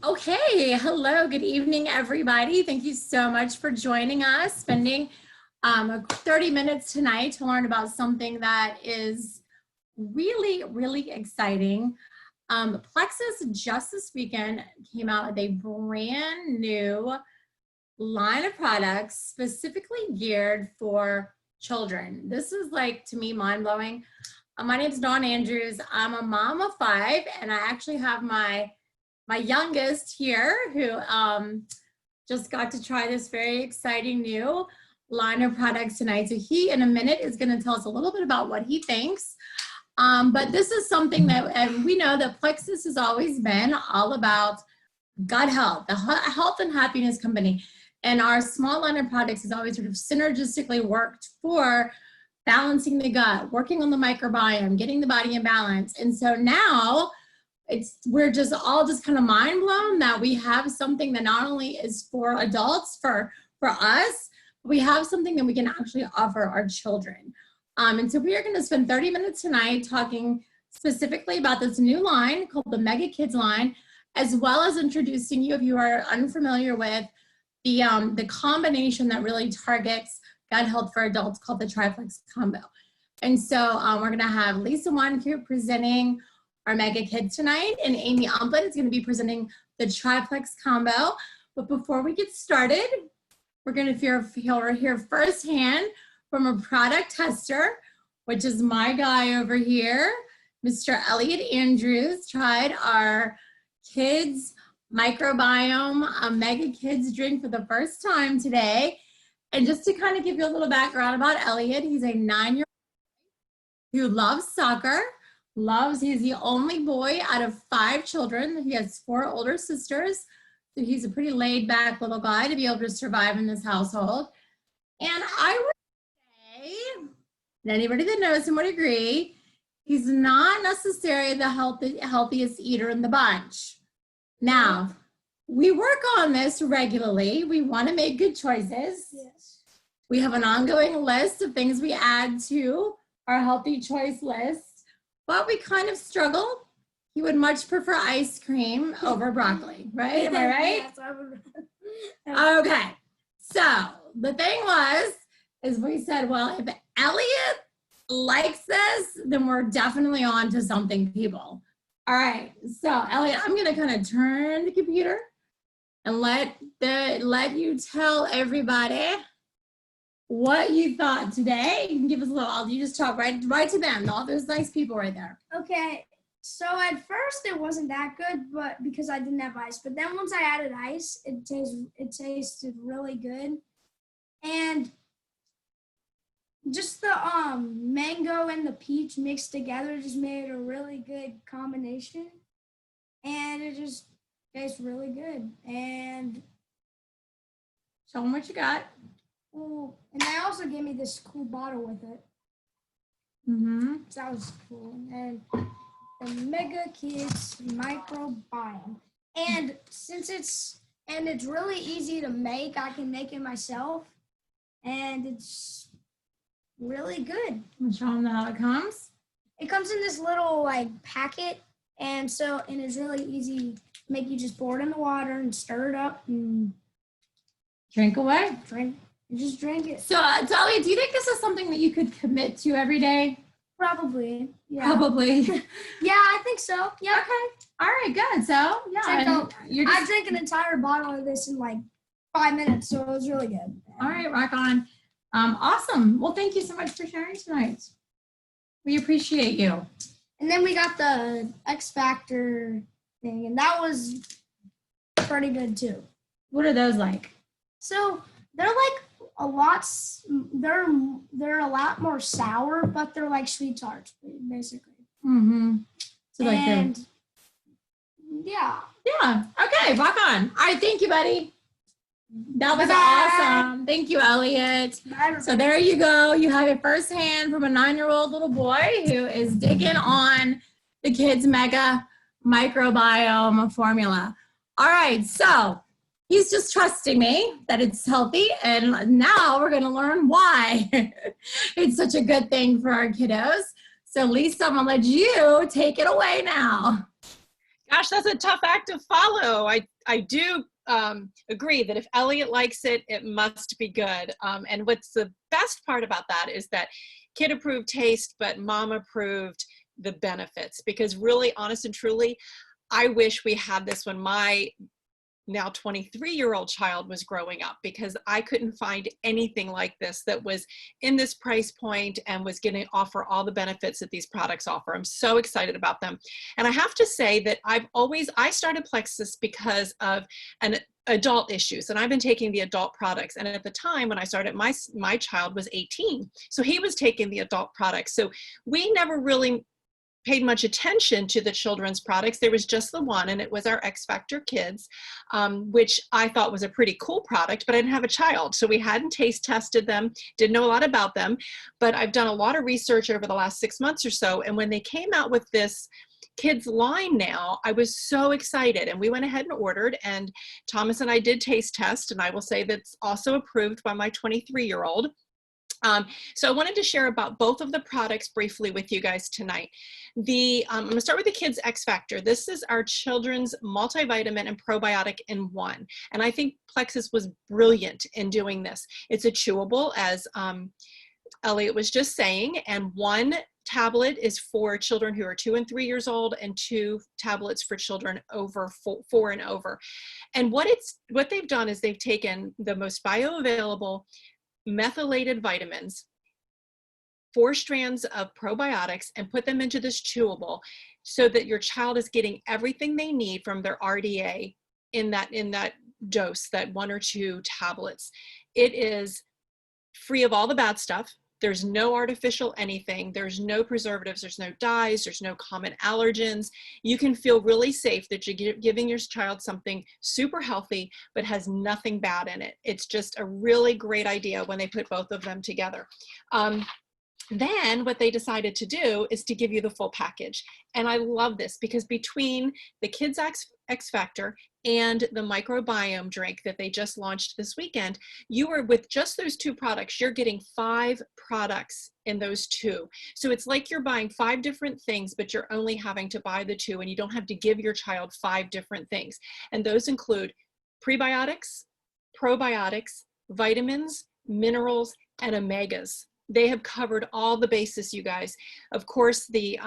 Okay, hello, good evening, everybody. Thank you so much for joining us, spending 30 minutes tonight to learn about something that is really exciting. Plexus just this weekend came out with a brand new line of products specifically geared for children. This is like, to me, mind-blowing. My name is Dawn Andrews. I'm a mom of 5, and I actually have my youngest here who just got to try this very exciting new line of products tonight. So he, in a minute, is going to tell us a little bit about what he thinks. But this is something that, and we know that Plexus has always been all about gut health, the health and happiness company. And our small line of products has always sort of synergistically worked for balancing the gut, working on the microbiome, getting the body in balance. And so now, we're just all kind of mind blown that we have something that not only is for adults, for us, but we have something that we can actually offer our children. And so we are going to spend 30 minutes tonight talking specifically about this new line called the MegaKids line, as well as introducing you, if you are unfamiliar with, the combination that really targets gut health for adults called the Triplex combo. And so we're going to have Lisa Wan here presenting our MegaKids tonight, and Amy Omplin is going to be presenting the Triplex combo. But before we get started, we're going to hear firsthand from a product tester, which is my guy over here, Mr. Elliot Andrews. Tried our kids microbiome MegaKids drink for the first time today. And just to kind of give you a little background about Elliot, he's a 9-year-old who loves soccer. He's the only boy out of 5 children. He has 4 older sisters. So he's a pretty laid back little guy to be able to survive in this household. And I would say, and anybody that knows him would agree, he's not necessarily the healthiest eater in the bunch. Now, we work on this regularly. We want to make good choices. Yes. We have an ongoing list of things we add to our healthy choice list. But we kind of struggle. He would much prefer ice cream over broccoli, right? Am I right? Yes, I would. Okay. So the thing is we said, well, if Elliot likes this, then we're definitely on to something, people. All right. So Elliot, I'm going to kind of turn the computer and let you tell everybody what you thought today. You can give us a little, you just talk right to them, all those nice people right there. Okay, so at first it wasn't that good, but because I didn't have ice. But then once I added ice, it tasted really good. And just the mango and the peach mixed together just made a really good combination. And it just tastes really good. And show them what you got. Oh, and they also gave me this cool bottle with it. Mm-hmm. So that was cool. And the MegaKids microbiome. And since it's really easy to make, I can make it myself. And it's really good. Show them how it comes. It comes in this little packet, and it's really easy to make. You just pour it in the water and stir it up and drink away. Just drink it. So, Elliot, do you think this is something that you could commit to every day? Probably. Yeah. Probably. Yeah, I think so. Yeah. Okay. All right, good. So, yeah. I drank an entire bottle of this in 5 minutes, so it was really good. All right, rock on. Awesome. Well, thank you so much for sharing tonight. We appreciate you. And then we got the X Factor thing, and that was pretty good too. What are those like? So they're they're a lot more sour, but they're like sweet tarts, basically. Mm-hmm. So yeah. Yeah. Okay, rock on. All right, thank you, buddy. That was awesome. Thank you, Elliot. So there you go. You have it firsthand from a 9-year-old little boy who is digging on the kids' mega microbiome formula. All right, so he's just trusting me that it's healthy, and now we're going to learn why it's such a good thing for our kiddos. So Lisa, I'm going to let you take it away now. Got gosh, that's a tough act to follow. I do agree that if Elliot likes it, it must be good. And what's the best part about that is that kid approved taste, but mom approved the benefits, because really, honest and truly, I wish we had this when my now 23-year-old child was growing up, because I couldn't find anything like this that was in this price point and was going to offer all the benefits that these products offer. I'm so excited about them. And I have to say that I started Plexus because of an adult issues, and I've been taking the adult products. And at the time when I started, my child was 18, so he was taking the adult products. So we never really paid much attention to the children's products. There was just the one, and it was our X Factor Kids, which I thought was a pretty cool product, but I didn't have a child. So we hadn't taste tested them, didn't know a lot about them, but I've done a lot of research over the last 6 months or so. And when they came out with this kids line now, I was so excited, and we went ahead and ordered, and Thomas and I did taste test, and I will say that's also approved by my 23-year-old. So I wanted to share about both of the products briefly with you guys tonight. I'm going to start with the Kids X Factor. This is our children's multivitamin and probiotic in one. And I think Plexus was brilliant in doing this. It's a chewable, as Elliot was just saying, and one tablet is for children who are 2 and 3 years old, and 2 tablets for children over 4 and over. And what they've done is they've taken the most bioavailable methylated vitamins, 4 strands of probiotics, and put them into this chewable so that your child is getting everything they need from their RDA in that dose, that 1 or 2 tablets. It is free of all the bad stuff. There's no artificial anything. There's no preservatives. There's no dyes. There's no common allergens. You can feel really safe that you're giving your child something super healthy, but has nothing bad in it. It's just a really great idea when they put both of them together. Then what they decided to do is to give you the full package. And I love this, because between the Kids X Factor and the microbiome drink that they just launched this weekend, you are, with just those 2 products, you're getting 5 products in those 2. So it's like you're buying 5 different things, but you're only having to buy the 2, and you don't have to give your child 5 different things. And those include prebiotics, probiotics, vitamins, minerals, and omegas. They have covered all the bases, you guys. Of course, the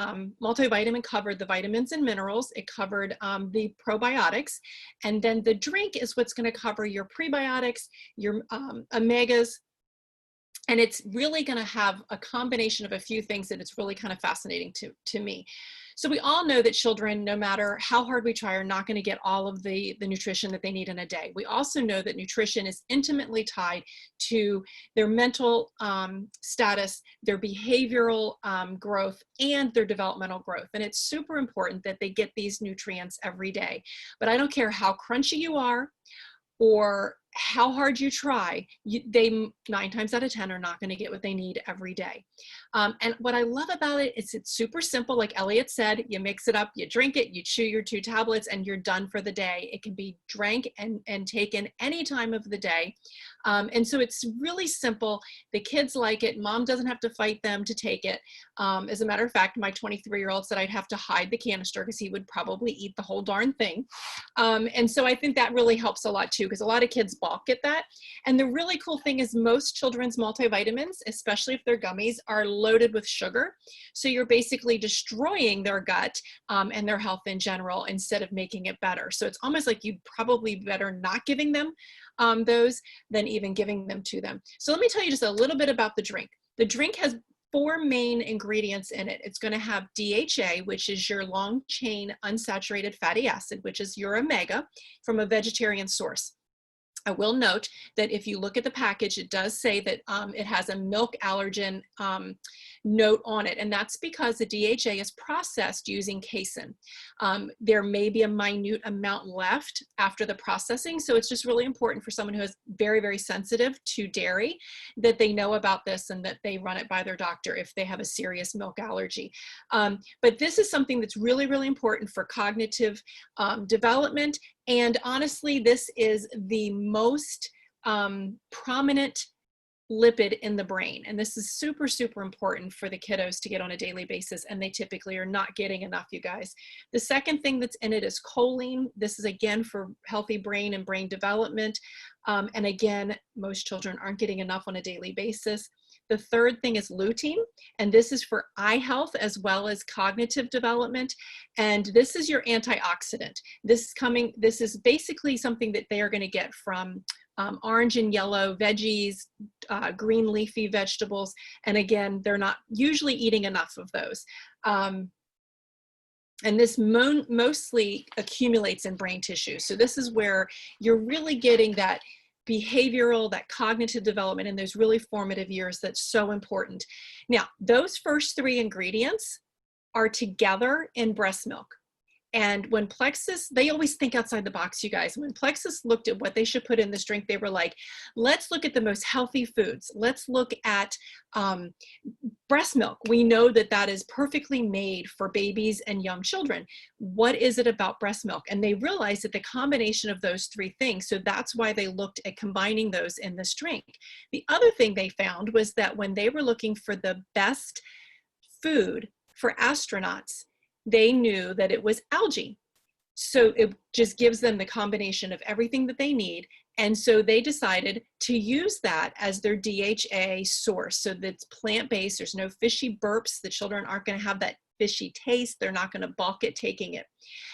multivitamin covered the vitamins and minerals. It covered the probiotics. And then the drink is what's going to cover your prebiotics, your omegas. And it's really going to have a combination of a few things that it's really kind of fascinating to me. So we all know that children, no matter how hard we try, are not going to get all of the nutrition that they need in a day. We also know that nutrition is intimately tied to their mental status, their behavioral growth, and their developmental growth. And it's super important that they get these nutrients every day. But I don't care how crunchy you are or how hard you try, they 9 times out of 10 are not going to get what they need every day. And what I love about it is it's super simple. Like Elliot said, you mix it up, you drink it, you chew your 2 tablets, and you're done for the day. It can be drank and taken any time of the day. And so it's really simple. The kids like it. Mom doesn't have to fight them to take it. As a matter of fact, my 23-year-old said I'd have to hide the canister because he would probably eat the whole darn thing. And so I think that really helps a lot too, because a lot of kids balk at that. And the really cool thing is most children's multivitamins, especially if they're gummies, are loaded with sugar. So you're basically destroying their gut and their health in general instead of making it better. So it's almost like you probably better not giving them those than even giving them to them. So let me tell you just a little bit about the drink. The drink has 4 main ingredients in it. It's going to have DHA, which is your long chain unsaturated fatty acid, which is your omega, from a vegetarian source. I will note that if you look at the package, it does say that it has a milk allergen note on it, and that's because the DHA is processed using casein. There may be a minute amount left after the processing, so it's just really important for someone who is very, very sensitive to dairy that they know about this and that they run it by their doctor if they have a serious milk allergy. But this is something that's really, really important for cognitive development. And honestly, this is the most prominent lipid in the brain. And this is super, super important for the kiddos to get on a daily basis, and they typically are not getting enough, you guys. The second thing that's in it is choline. This is again for healthy brain and brain development. And again, most children aren't getting enough on a daily basis. The third thing is lutein, and this is for eye health as well as cognitive development. And this is your antioxidant. This is basically something that they are going to get from orange and yellow veggies, green leafy vegetables. And again, they're not usually eating enough of those. And this mostly accumulates in brain tissue. So this is where you're really getting that behavioral, that cognitive development in those really formative years that's so important. Now, those first three ingredients are together in breast milk. And when Plexus, they always think outside the box, you guys. When Plexus looked at what they should put in this drink, they were like, let's look at the most healthy foods. Let's look at breast milk. We know that that is perfectly made for babies and young children. What is it about breast milk? And they realized that the combination of those three things, so that's why they looked at combining those in this drink. The other thing they found was that when they were looking for the best food for astronauts, they knew that it was algae. So it just gives them the combination of everything that they need. And so they decided to use that as their DHA source. So that's plant-based, there's no fishy burps. The children aren't going to have that fishy taste. They're not going to balk at taking it.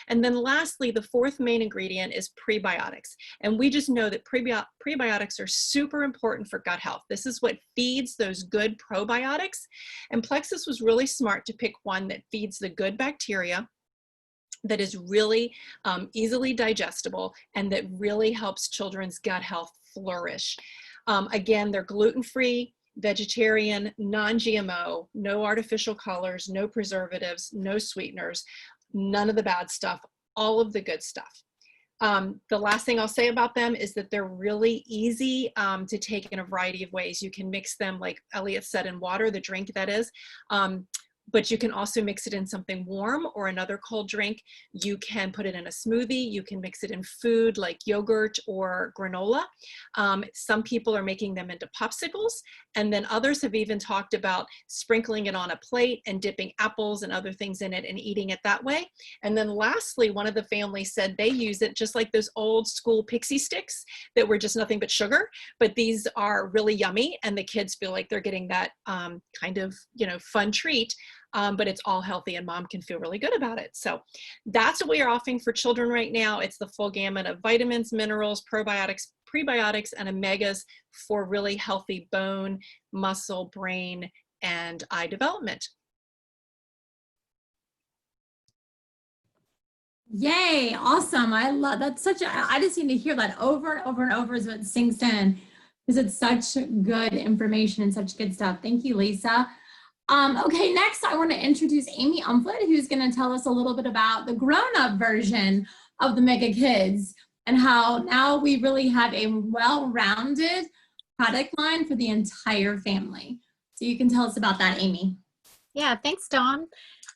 And then lastly, the fourth main ingredient is prebiotics. And we just know that prebiotics are super important for gut health. This is what feeds those good probiotics. And Plexus was really smart to pick one that feeds the good bacteria, that is really easily digestible, and that really helps children's gut health flourish. Again, they're gluten-free, vegetarian, non-GMO, no artificial colors, no preservatives, no sweeteners, none of the bad stuff, all of the good stuff. The last thing I'll say about them is that they're really easy to take in a variety of ways. You can mix them, like Elliot said, in water, the drink that is. But you can also mix it in something warm or another cold drink. You can put it in a smoothie. You can mix it in food like yogurt or granola. Some people are making them into popsicles. And then others have even talked about sprinkling it on a plate and dipping apples and other things in it and eating it that way. And then lastly, one of the families said they use it just like those old school pixie sticks that were just nothing but sugar, but these are really yummy and the kids feel like they're getting that kind of, fun treat. But it's all healthy and mom can feel really good about it. So that's what we are offering for children right now. It's the full gamut of vitamins, minerals, probiotics, prebiotics, and omegas for really healthy bone, muscle, brain, and eye development. Yay, awesome. I love that's I just need to hear that over and over and over as it sinks in, because it's such good information and such good stuff. Thank you, Lisa. Okay, next I want to introduce Amy Umflett, who's going to tell us a little bit about the grown-up version of the MegaKids and how now we really have a well-rounded product line for the entire family. So you can tell us about that, Amy. Yeah, thanks, Dawn.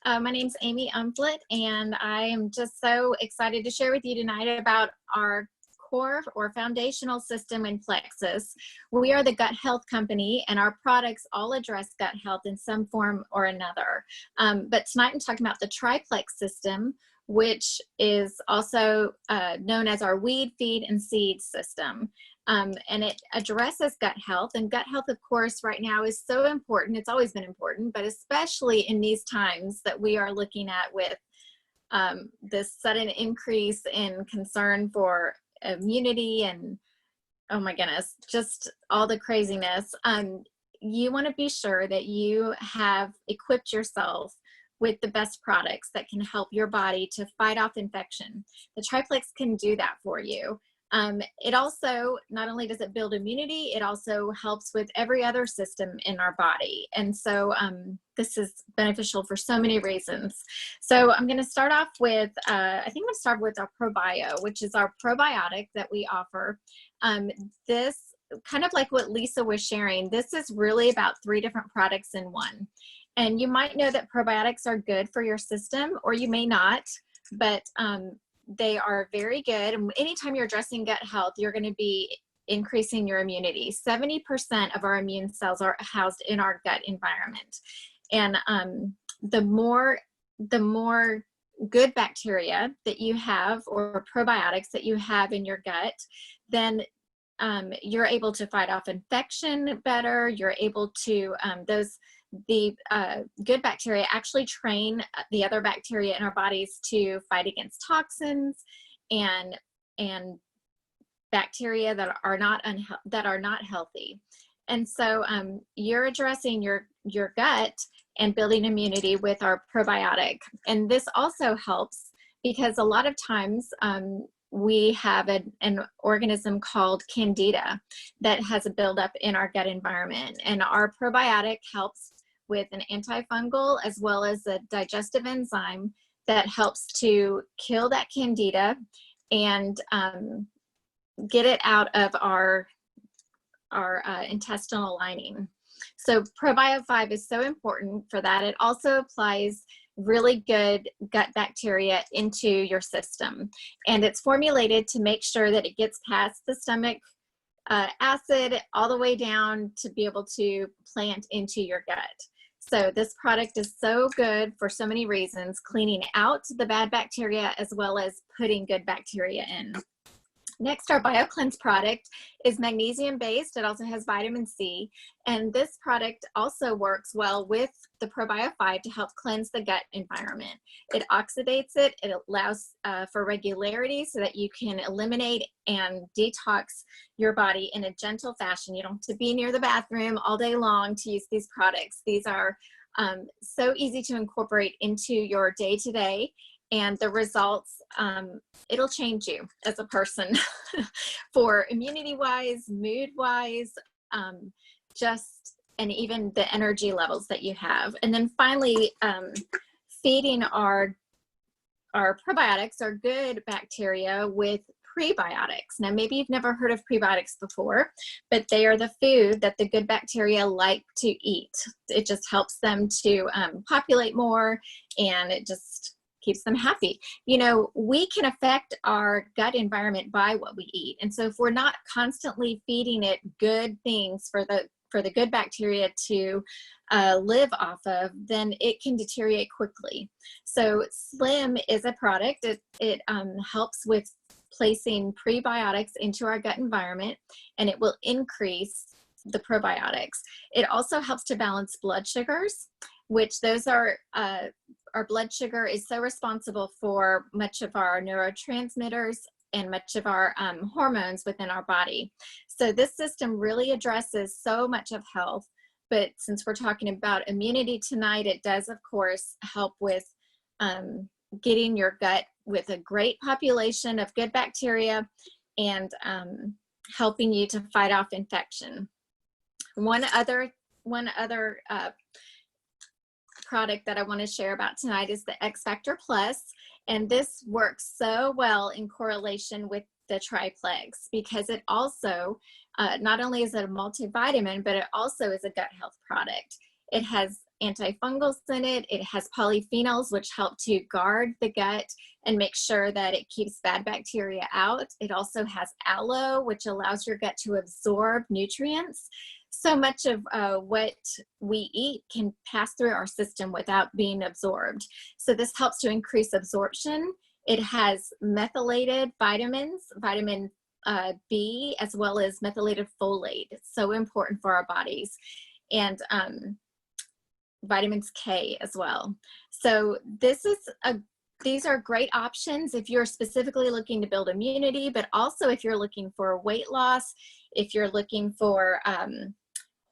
My name's Amy Umflett, and I am just so excited to share with you tonight about our core or foundational system in Plexus. We are the gut health company, and our products all address gut health in some form or another. But tonight I'm talking about the triplex system, which is also known as our weed, feed, and seed system. And it addresses gut health, and gut health, of course, right now is so important. It's always been important, but especially in these times that we are looking at with this sudden increase in concern for immunity and, oh my goodness, just all the craziness. You want to be sure that you have equipped yourself with the best products that can help your body to fight off infection. The triplex can do that for you. It also, not only does it build immunity, it also helps with every other system in our body. And so this is beneficial for so many reasons. So I'm going to start off with, I think I'm going to start with our ProBio, which is our probiotic that we offer. This, kind of like what Lisa was sharing, this is really about 3 different products in one. And you might know that probiotics are good for your system, or you may not, but they are very good. And anytime you're addressing gut health, you're going to be increasing your immunity. 70% of our immune cells are housed in our gut environment. And the more good bacteria that you have, or probiotics that you have in your gut, then you're able to fight off infection better. You're able to, the good bacteria actually train the other bacteria in our bodies to fight against toxins and bacteria that are not healthy. And so you're addressing your gut and building immunity with our probiotic. And this also helps because a lot of times we have an organism called Candida that has a buildup in our gut environment. And our probiotic helps with an antifungal as well as a digestive enzyme that helps to kill that Candida and get it out of our intestinal lining. So Probio 5 is so important for that. It also applies really good gut bacteria into your system. And it's formulated to make sure that it gets past the stomach acid all the way down to be able to plant into your gut. So this product is so good for so many reasons, cleaning out the bad bacteria as well as putting good bacteria in. Next, our BioCleanse product is magnesium based. It also has vitamin C. And this product also works well with the Probio 5 to help cleanse the gut environment. It oxidates it. It allows for regularity so that you can eliminate and detox your body in a gentle fashion. You don't have to be near the bathroom all day long to use these products. These are so easy to incorporate into your day-to-day. And the results, it'll change you as a person for immunity-wise, mood-wise, and even the energy levels that you have. And then finally, feeding our probiotics, our good bacteria, with prebiotics. Now, maybe you've never heard of prebiotics before, but they are the food that the good bacteria like to eat. It just helps them to populate more, and it just keeps them happy. You know, we can affect our gut environment by what we eat. And so if we're not constantly feeding it good things for the good bacteria to live off of, then it can deteriorate quickly. So Slim is a product. It helps with placing prebiotics into our gut environment, and it will increase the probiotics. It also helps to balance blood sugars, which those are our blood sugar is so responsible for much of our neurotransmitters and much of our hormones within our body. So this system really addresses so much of health, but since we're talking about immunity tonight, it does, of course, help with getting your gut with a great population of good bacteria and helping you to fight off infection. One other product that I want to share about tonight is the X Factor Plus, and this works so well in correlation with the triplex because it also not only is it a multivitamin, but it also is a gut health product. It has antifungals in it. It has polyphenols, which help to guard the gut and make sure that it keeps bad bacteria out. It also has aloe, which allows your gut to absorb nutrients. So much of what we eat can pass through our system without being absorbed. So this helps to increase absorption. It has methylated vitamins, vitamin B, as well as methylated folate. It's so important for our bodies. And vitamins K as well. So these are great options if you're specifically looking to build immunity, but also if you're looking for weight loss, if you're looking for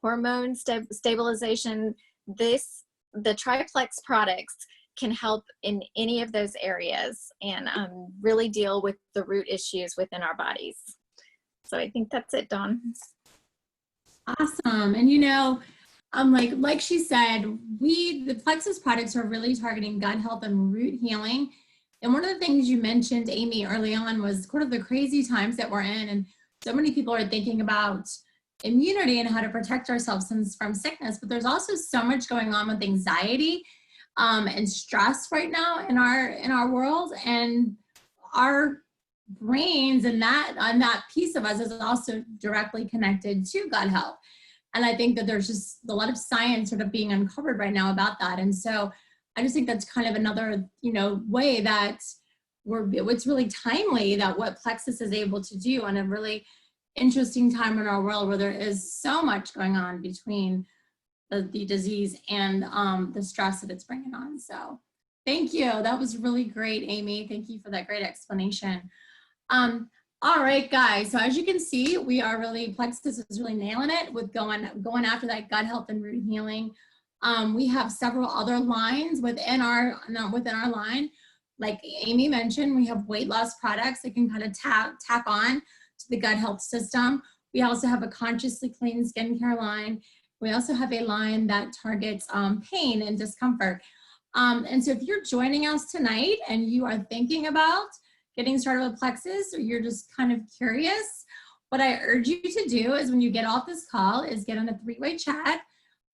hormone stabilization, the triplex products can help in any of those areas and really deal with the root issues within our bodies. So I think that's it, Dawn. Awesome. And you know, like she said, the Plexus products are really targeting gut health and root healing. And one of the things you mentioned, Amy, early on was sort of the crazy times that we're in. And so many people are thinking about immunity and how to protect ourselves from sickness. But there's also so much going on with anxiety and stress right now in our world. And our brains and that piece of us is also directly connected to gut health. And I think that there's just a lot of science sort of being uncovered right now about that. And so I just think that's kind of another, way that it's really timely that what Plexus is able to do on a really interesting time in our world where there is so much going on between the disease and the stress that it's bringing on. So thank you. That was really great, Amy. Thank you for that great explanation. All right, guys. So as you can see, Plexus is really nailing it with going after that gut health and root healing. We have several other lines within our line. Like Amy mentioned, we have weight loss products that can kind of tack on to the gut health system. We also have a consciously clean skincare line. We also have a line that targets pain and discomfort. And so if you're joining us tonight and you are thinking about getting started with Plexus, or you're just kind of curious, what I urge you to do is when you get off this call is get on a 3-way chat.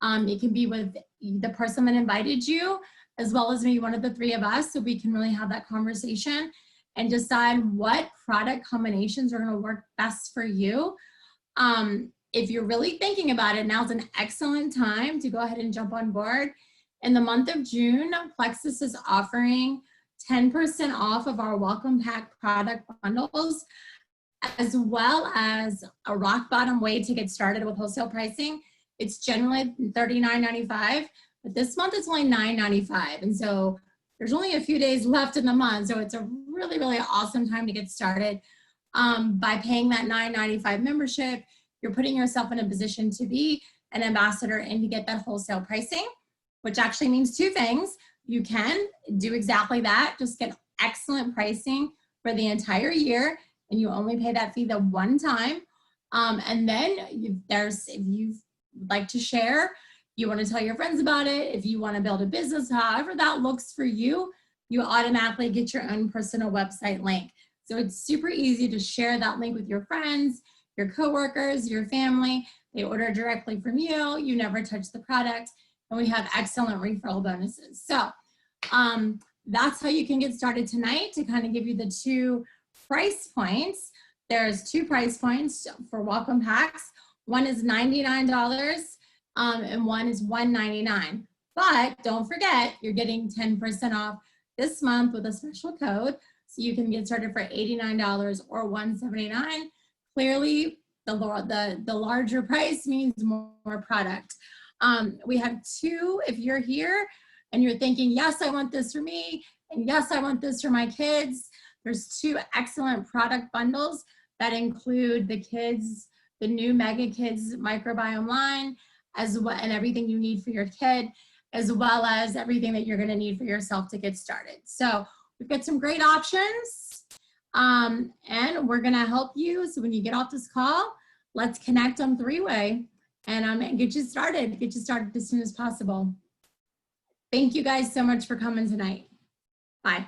It can be with the person that invited you, as well as maybe one of the 3 of us, so we can really have that conversation and decide what product combinations are gonna work best for you. If you're really thinking about it, now's an excellent time to go ahead and jump on board. In the month of June, Plexus is offering 10% off of our welcome pack product bundles, as well as a rock bottom way to get started with wholesale pricing. It's generally $39.95, but this month it's only $9.95. And so there's only a few days left in the month. So it's a really, really awesome time to get started. By paying that $9.95 membership, you're putting yourself in a position to be an ambassador and to get that wholesale pricing, which actually means 2 things. You can do exactly that, just get excellent pricing for the entire year, and you only pay that fee the one time. And then if you like to share, you want to tell your friends about it, if you want to build a business, however that looks for you, you automatically get your own personal website link. So it's super easy to share that link with your friends, your coworkers, your family. They order directly from you. You never touch the product. And we have excellent referral bonuses. So that's how you can get started tonight to kind of give you the 2 price points. There's 2 price points for welcome packs. One is $99 and one is $199. But don't forget, you're getting 10% off this month with a special code. So you can get started for $89 or $179. Clearly, the larger price means more product. We have 2, if you're here and you're thinking, yes, I want this for me, and yes, I want this for my kids. There's 2 excellent product bundles that include the new MegaKids microbiome line, as well, and everything you need for your kid, as well as everything that you're gonna need for yourself to get started. So we've got some great options, and we're gonna help you. So when you get off this call, let's connect on 3-way and get you started as soon as possible. Thank you guys so much for coming tonight. Bye.